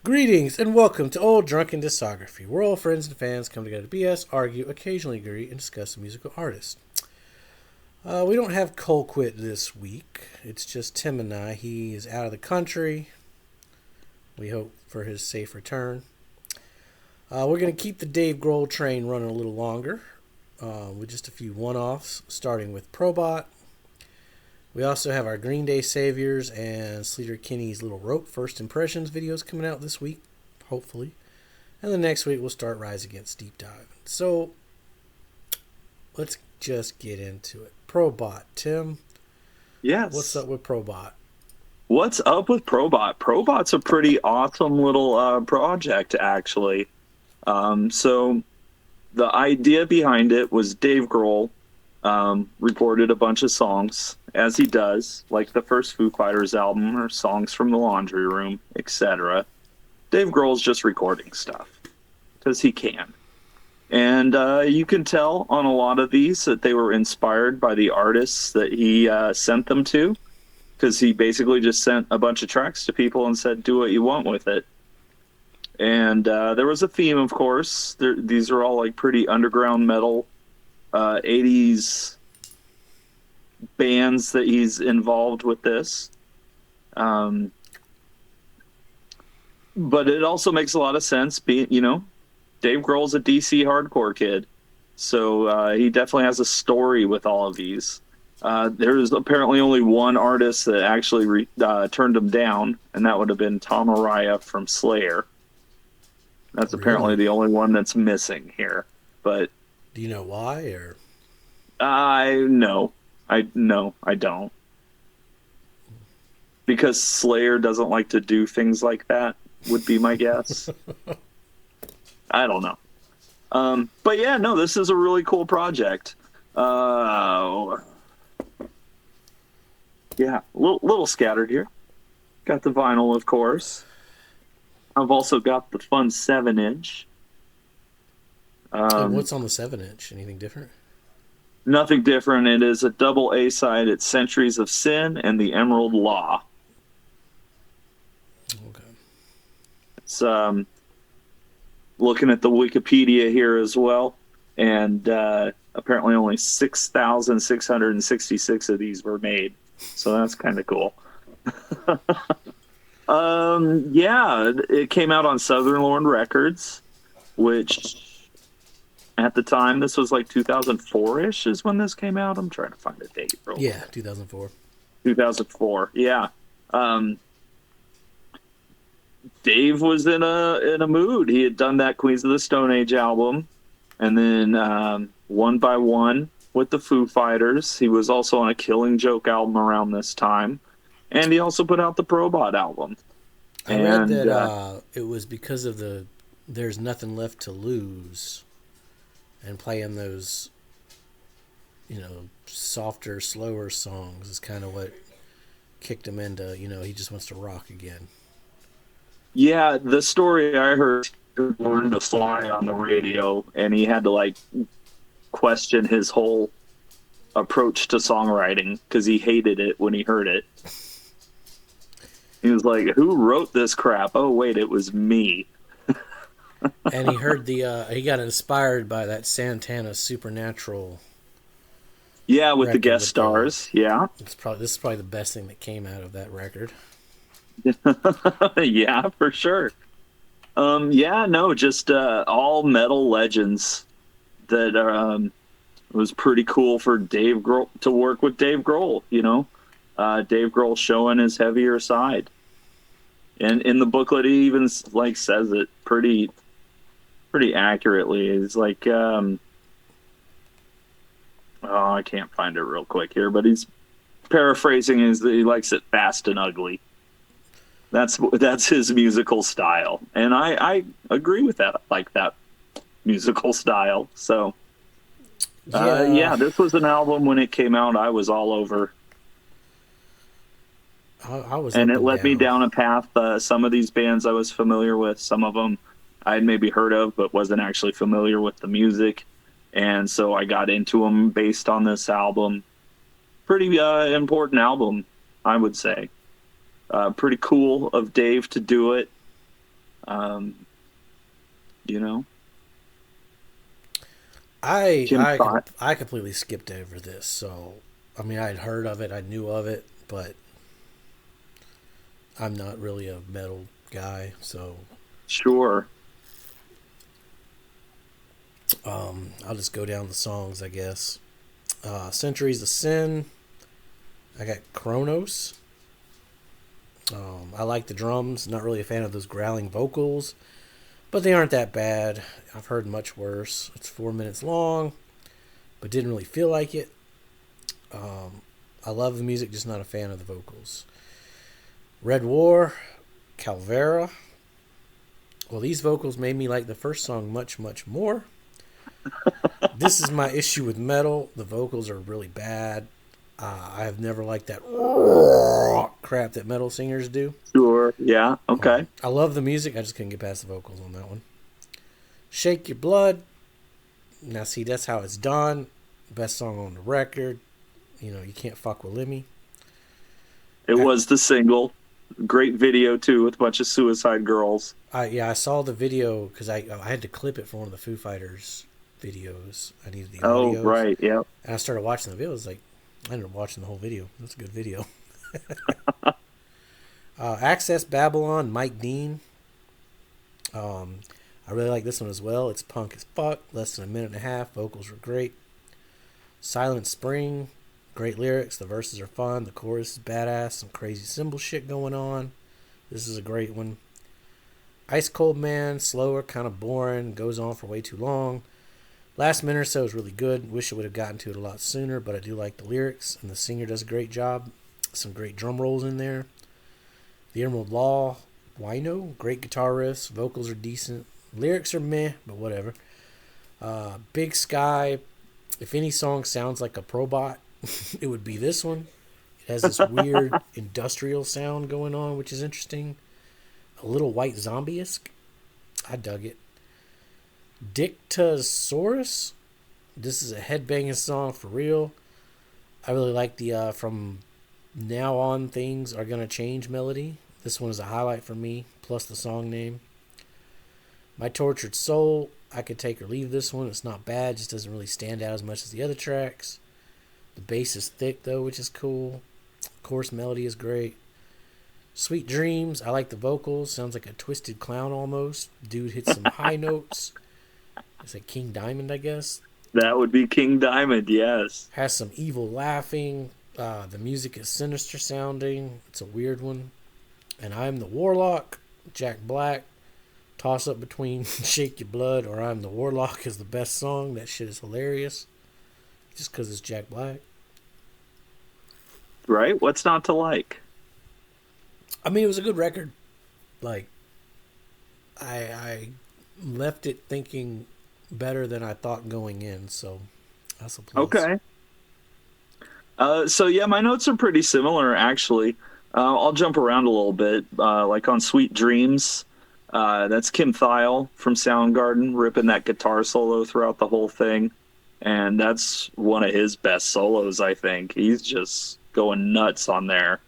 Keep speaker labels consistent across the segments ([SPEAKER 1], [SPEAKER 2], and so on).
[SPEAKER 1] Greetings and welcome to Old Drunken Discography, where all friends and fans come together to BS, argue, occasionally agree, and discuss a musical artist. We don't have Cole Quit this week. It's just Tim and I. He is out of the country. We hope for his safe return. We're going to keep the Dave Grohl train running a little longer with just a few one-offs, starting with Probot. We also have our Green Day Saviors and Sleater Kinney's Little Rope First Impressions videos coming out this week, hopefully. And then next week we'll start Rise Against Deep Dive. So, let's just get into it. Probot. Tim?
[SPEAKER 2] Yes.
[SPEAKER 1] What's up with Probot?
[SPEAKER 2] What's up with Probot? Probot's a pretty awesome little project, actually. So, the idea behind it was Dave Grohl recorded a bunch of songs, as he does, like the first Foo Fighters album or Songs from the Laundry Room, etc. Dave Grohl's just recording stuff because he can. And you can tell on a lot of these that they were inspired by the artists that he sent them to, because he basically just sent a bunch of tracks to people and said, do what you want with it. And there was a theme, of course. These are all like pretty underground metal 80s bands that he's involved with this. But it also makes a lot of sense, being, Dave Grohl's a DC hardcore kid. So he definitely has a story with all of these. There's apparently only one artist that actually turned him down, and that would have been Tom Araya from Slayer. That's apparently the only one that's missing here. But
[SPEAKER 1] do you know why? Or
[SPEAKER 2] I don't. Because Slayer doesn't like to do things like that, would be my guess. I don't know. But yeah, no, this is a really cool project. Yeah, little scattered here. Got the vinyl, of course. I've also got the fun 7-inch.
[SPEAKER 1] and what's on the 7-inch? Anything different?
[SPEAKER 2] Nothing different. It is a double A-side. It's Centuries of Sin and The Emerald Law.
[SPEAKER 1] Okay.
[SPEAKER 2] It's looking at the Wikipedia here as well, and apparently only 6,666 of these were made. So that's kind of cool. Yeah, it came out on Southern Lorne Records, which at the time, this was like 2004-ish is when this came out. I'm trying to find a date.
[SPEAKER 1] Yeah, 2004.
[SPEAKER 2] 2004, yeah. Dave was in a mood. He had done that Queens of the Stone Age album, and then One by One with the Foo Fighters. He was also on a Killing Joke album around this time, and he also put out the Probot album.
[SPEAKER 1] I read that it was because of the There's Nothing Left to Lose, and playing those, softer, slower songs is kind of what kicked him into, he just wants to rock again.
[SPEAKER 2] Yeah, the story I heard, he learned to fly on the radio, and he had to question his whole approach to songwriting because he hated it when he heard it. He was like, "Who wrote this crap? Oh wait, it was me."
[SPEAKER 1] And he heard he got inspired by that Santana Supernatural.
[SPEAKER 2] Yeah, with the guest stars. Yeah,
[SPEAKER 1] this is probably the best thing that came out of that record.
[SPEAKER 2] Yeah, for sure. Yeah, no, just all metal legends that was pretty cool for Dave Grohl to work with Dave Grohl. Dave Grohl showing his heavier side, and in the booklet he even says it pretty accurately. It's like, I can't find it real quick here, but he's paraphrasing is that he likes it fast and ugly. That's his musical style, and I agree with that. I like that musical style. So, yeah, this was an album when it came out. I was all over.
[SPEAKER 1] I was,
[SPEAKER 2] and it led me down a path. Some of these bands I was familiar with. Some of them I had maybe heard of, but wasn't actually familiar with the music. And so I got into them based on this album. Pretty important album, I would say. Pretty cool of Dave to do it. Um, you know,
[SPEAKER 1] I
[SPEAKER 2] Kim
[SPEAKER 1] I com-
[SPEAKER 2] thought,
[SPEAKER 1] I completely skipped over this. So, I mean, I'd heard of it, I knew of it, but I'm not really a metal guy. So,
[SPEAKER 2] sure.
[SPEAKER 1] I'll just go down the songs, I guess. Centuries of Sin. I got Kronos. I like the drums. Not really a fan of those growling vocals, but they aren't that bad. I've heard much worse. It's 4 minutes long, but didn't really feel like it. I love the music, just not a fan of the vocals. Red War, Calvera. Well, these vocals made me like the first song much, much more. This is my issue with metal. The vocals are really bad. I have never liked that crap that metal singers do.
[SPEAKER 2] Sure. Yeah. Okay.
[SPEAKER 1] I love the music. I just couldn't get past the vocals on that one. Shake Your Blood. Now, see, that's how it's done. Best song on the record. You know, you can't fuck with Lemmy.
[SPEAKER 2] It was the single. Great video too, with a bunch of Suicide Girls.
[SPEAKER 1] I saw the video because I had to clip it for one of the Foo Fighters videos. I needed the
[SPEAKER 2] Oh,
[SPEAKER 1] audios,
[SPEAKER 2] right. Yeah.
[SPEAKER 1] and I started watching the video. I was like, I ended up watching the whole video. That's a good video. Access Babylon, Mike Dean. I really like this one as well. It's punk as fuck. Less than a minute and a half. Vocals were great. Silent Spring, great lyrics. The verses are fun. The chorus is badass. Some crazy cymbal shit going on. This is a great one. Ice Cold Man, slower, kind of boring, goes on for way too long. Last minute or so is really good. Wish I would have gotten to it a lot sooner, but I do like the lyrics, and the singer does a great job. Some great drum rolls in there. The Emerald Law, Wino, great guitar riffs. Vocals are decent. Lyrics are meh, but whatever. Big Sky, if any song sounds like a Probot, it would be this one. It has this weird industrial sound going on, which is interesting. A little white zombie-esque. I dug it. Dictasaurus. This is a headbanging song for real. I really like the From Now On Things Are Gonna Change melody. This one is a highlight for me, plus the song name. My Tortured Soul. I could take or leave this one. It's not bad, just doesn't really stand out as much as the other tracks. The bass is thick though, which is cool. Chorus melody is great. Sweet Dreams, I like the vocals. Sounds like a twisted clown almost. Dude hits some high notes. It's like King Diamond, I guess.
[SPEAKER 2] That would be King Diamond, yes.
[SPEAKER 1] Has some evil laughing. The music is sinister sounding. It's a weird one. And I'm the Warlock, Jack Black. Toss up between Shake Your Blood or I'm the Warlock is the best song. That shit is hilarious. Just because it's Jack Black.
[SPEAKER 2] Right? What's not to like?
[SPEAKER 1] I mean, it was a good record. Like, I left it thinking better than I thought going in, so that's a plus.
[SPEAKER 2] Okay. So yeah, my notes are pretty similar actually. I'll jump around a little bit. Like on Sweet Dreams, that's Kim Thile from Soundgarden ripping that guitar solo throughout the whole thing, and that's one of his best solos. I think he's just going nuts on there.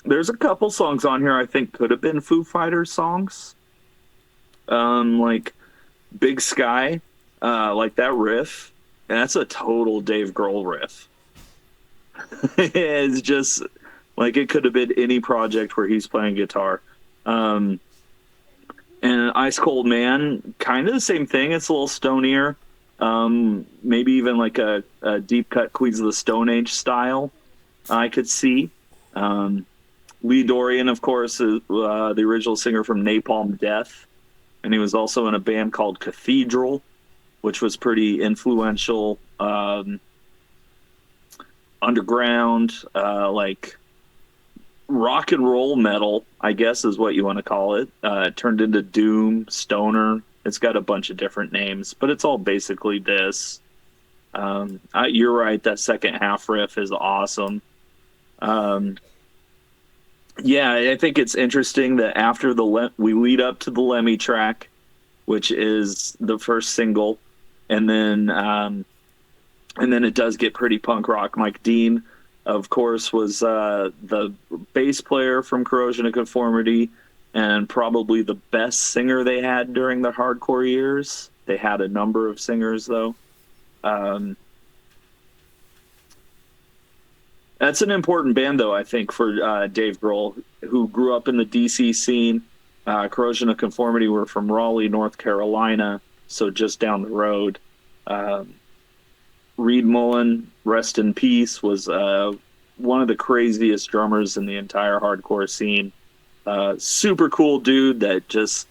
[SPEAKER 2] There's a couple songs on here I think could have been Foo Fighters songs, like Big Sky, like that riff, and that's a total Dave Grohl riff. It's just like it could have been any project where he's playing guitar. And Ice Cold Man, kind of the same thing. It's a little stonier, maybe even like a deep cut Queens of the Stone Age style. I could see. Lee Dorian, of course, is the original singer from Napalm Death, and he was also in a band called Cathedral, which was pretty influential. Underground, like rock and roll metal, I guess is what you want to call it. It turned into doom, stoner. It's got a bunch of different names, but it's all basically this. You're right. That second half riff is awesome. Yeah, I think it's interesting that after we lead up to the Lemmy track, which is the first single, and then it does get pretty punk rock. Mike Dean, of course, was the bass player from Corrosion of Conformity. and probably the best singer they had during their hardcore years. They had a number of singers though. Um, that's an important band though, I think, for Dave Grohl, who grew up in the DC scene. Corrosion of Conformity were from Raleigh, North Carolina, so just down the road. Um, Reed Mullen, rest in peace, was one of the craziest drummers in the entire hardcore scene. Super cool dude that just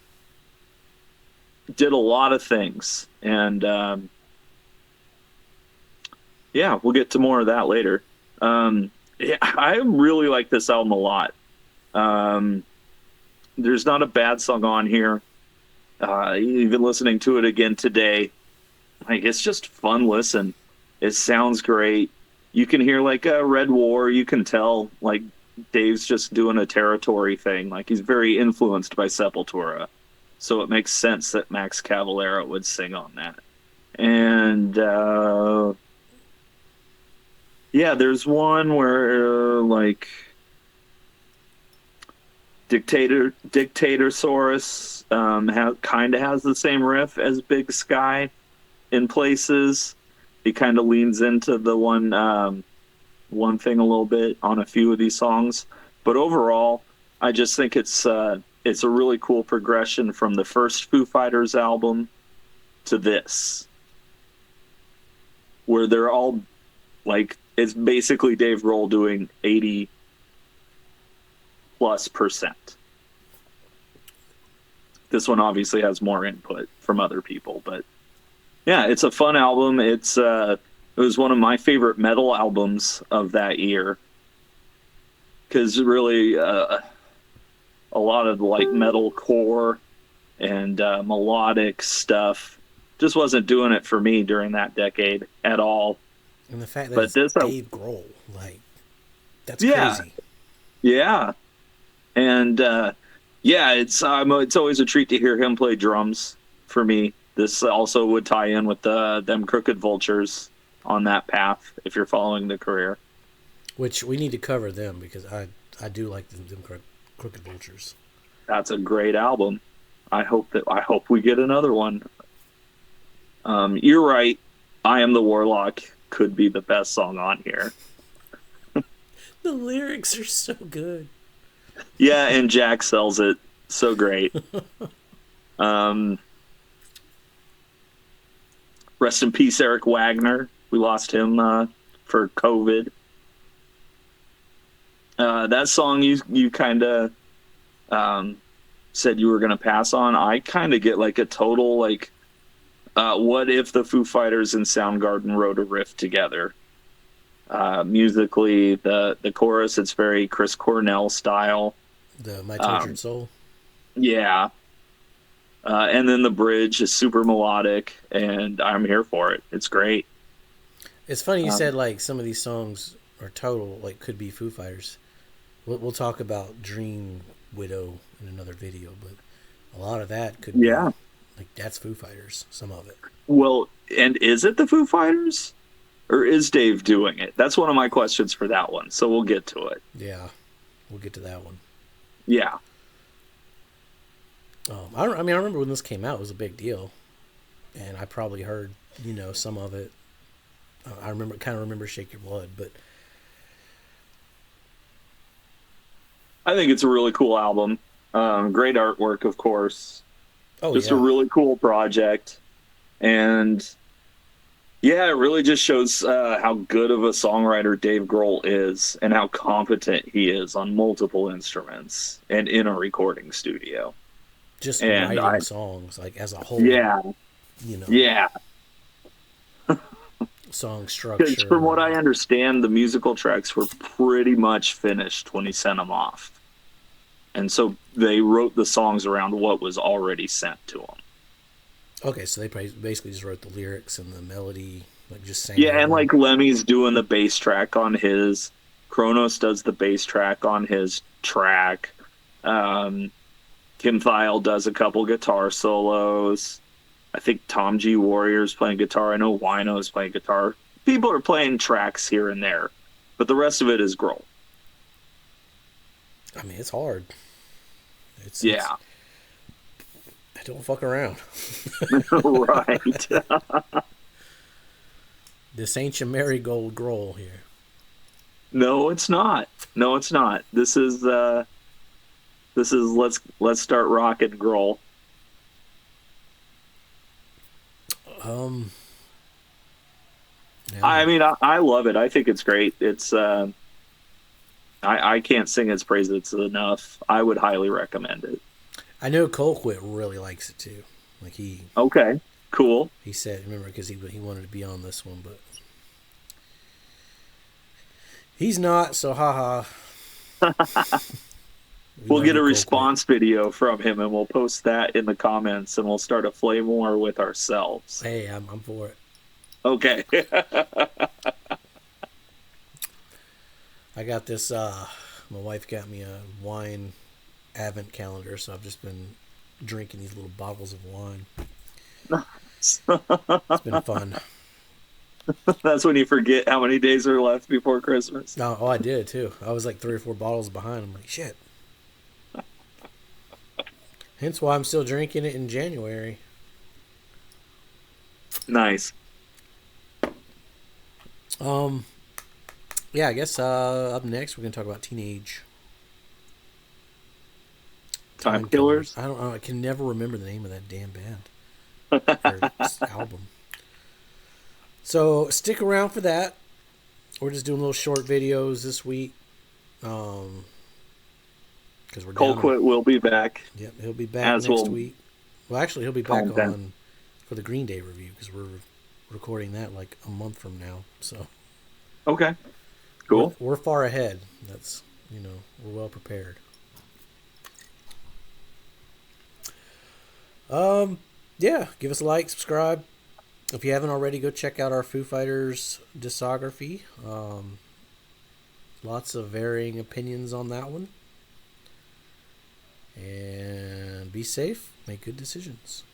[SPEAKER 2] did a lot of things. And yeah, we'll get to more of that later. Yeah, I really like this album a lot. There's not a bad song on here. Even listening to it again today, like it's just fun listen. It sounds great. You can hear like a Red War. You can tell like Dave's just doing a territory thing. Like he's very influenced by Sepultura, so it makes sense that Max Cavalera would sing on that. And yeah, there's one where like Dictatorsaurus kind of has the same riff as Big Sky in places. He kind of leans into the one thing a little bit on a few of these songs, but overall, I just think it's a really cool progression from the first Foo Fighters album to this, where they're all like it's basically Dave Grohl doing 80+%. This one obviously has more input from other people, but yeah, it's a fun album. It was one of my favorite metal albums of that year because really a lot of like metal core and melodic stuff just wasn't doing it for me during that decade at all.
[SPEAKER 1] And the fact that it's Dave Grohl, like, that's crazy.
[SPEAKER 2] Yeah. And yeah, it's always a treat to hear him play drums for me. This also would tie in with them Crooked Vultures on that path if you're following the career.
[SPEAKER 1] Which we need to cover them because I do like them Crooked Vultures.
[SPEAKER 2] That's a great album. I hope we get another one. You're right. I Am the Warlock could be the best song on here.
[SPEAKER 1] The lyrics are so good.
[SPEAKER 2] Yeah, and Jack sells it so great. Rest in peace, Eric Wagner. We lost him for COVID. That song you kind of said you were going to pass on. I kind of get like a total like, what if the Foo Fighters and Soundgarden wrote a riff together? Musically, the chorus, it's very Chris Cornell style.
[SPEAKER 1] The My Tortured Soul.
[SPEAKER 2] Yeah. And then the bridge is super melodic, and I'm here for it. It's great.
[SPEAKER 1] It's funny you said like some of these songs are total like could be Foo Fighters. We'll talk about Dream Widow in another video, but a lot of that could be like that's Foo Fighters. Some of it.
[SPEAKER 2] Well, and is it the Foo Fighters, or is Dave doing it? That's one of my questions for that one. So we'll get to it.
[SPEAKER 1] Yeah, we'll get to that one.
[SPEAKER 2] Yeah.
[SPEAKER 1] I remember when this came out, it was a big deal, and I probably heard, some of it. I remember Shake Your Blood, but
[SPEAKER 2] I think it's a really cool album. Great artwork, of course.
[SPEAKER 1] Oh,
[SPEAKER 2] just a really cool project, and yeah, it really just shows how good of a songwriter Dave Grohl is, and how competent he is on multiple instruments and in a recording studio.
[SPEAKER 1] Just writing songs, like, as a whole.
[SPEAKER 2] Yeah. Yeah.
[SPEAKER 1] Song structure.
[SPEAKER 2] Because from what I understand, the musical tracks were pretty much finished when he sent them off. And so they wrote the songs around what was already sent to them.
[SPEAKER 1] Okay, so they basically just wrote the lyrics and the melody, like just sang.
[SPEAKER 2] Yeah, and like Lemmy's doing the bass track on his. Kronos does the bass track on his track. Kim Thile does a couple guitar solos. I think Tom G. Warrior's playing guitar. I know Wino's playing guitar. People are playing tracks here and there, but the rest of it is Grohl.
[SPEAKER 1] I mean, it's hard. It's
[SPEAKER 2] Yeah.
[SPEAKER 1] I don't fuck around.
[SPEAKER 2] Right.
[SPEAKER 1] This ain't your marigold Grohl here.
[SPEAKER 2] No, it's not. No, it's not. This is let's start rocking Grohl.
[SPEAKER 1] Um,
[SPEAKER 2] I
[SPEAKER 1] yeah,
[SPEAKER 2] mean, I love it. I think it's great. I can't sing its praises enough. I would highly recommend it.
[SPEAKER 1] I know Colquitt really likes it too. Like
[SPEAKER 2] Okay, cool.
[SPEAKER 1] he said, remember, because he wanted to be on this one, but he's not. So haha. We
[SPEAKER 2] We'll
[SPEAKER 1] love
[SPEAKER 2] get
[SPEAKER 1] you,
[SPEAKER 2] a
[SPEAKER 1] Colquitt.
[SPEAKER 2] response video from him and we'll post that in the comments and we'll start a flame war with ourselves.
[SPEAKER 1] Hey, I'm for it.
[SPEAKER 2] Okay.
[SPEAKER 1] I got this. My wife got me a wine advent calendar, so I've just been drinking these little bottles of wine. It's been fun.
[SPEAKER 2] That's when you forget how many days are left before Christmas.
[SPEAKER 1] No, oh, I did too. I was like 3 or 4 bottles behind. I'm like, shit. Hence why I'm still drinking it in January.
[SPEAKER 2] Nice.
[SPEAKER 1] Yeah, I guess up next we're gonna talk about teenage
[SPEAKER 2] Time
[SPEAKER 1] time killers.
[SPEAKER 2] killers.
[SPEAKER 1] I don't know. I can never remember the name of that damn band or album. So stick around for that. We're just doing little short videos this week. Because we're down.
[SPEAKER 2] Colquitt will be back,
[SPEAKER 1] Yep, he'll be back
[SPEAKER 2] as
[SPEAKER 1] next
[SPEAKER 2] will
[SPEAKER 1] week. Well, actually, he'll be back
[SPEAKER 2] Content.
[SPEAKER 1] on for the Green Day review because we're recording that like a month from now. So
[SPEAKER 2] Okay, cool.
[SPEAKER 1] we're far ahead. That's we're well prepared. Yeah, give us a like, subscribe. If you haven't already, go check out our Foo Fighters discography. Lots of varying opinions on that one. And be safe, make good decisions.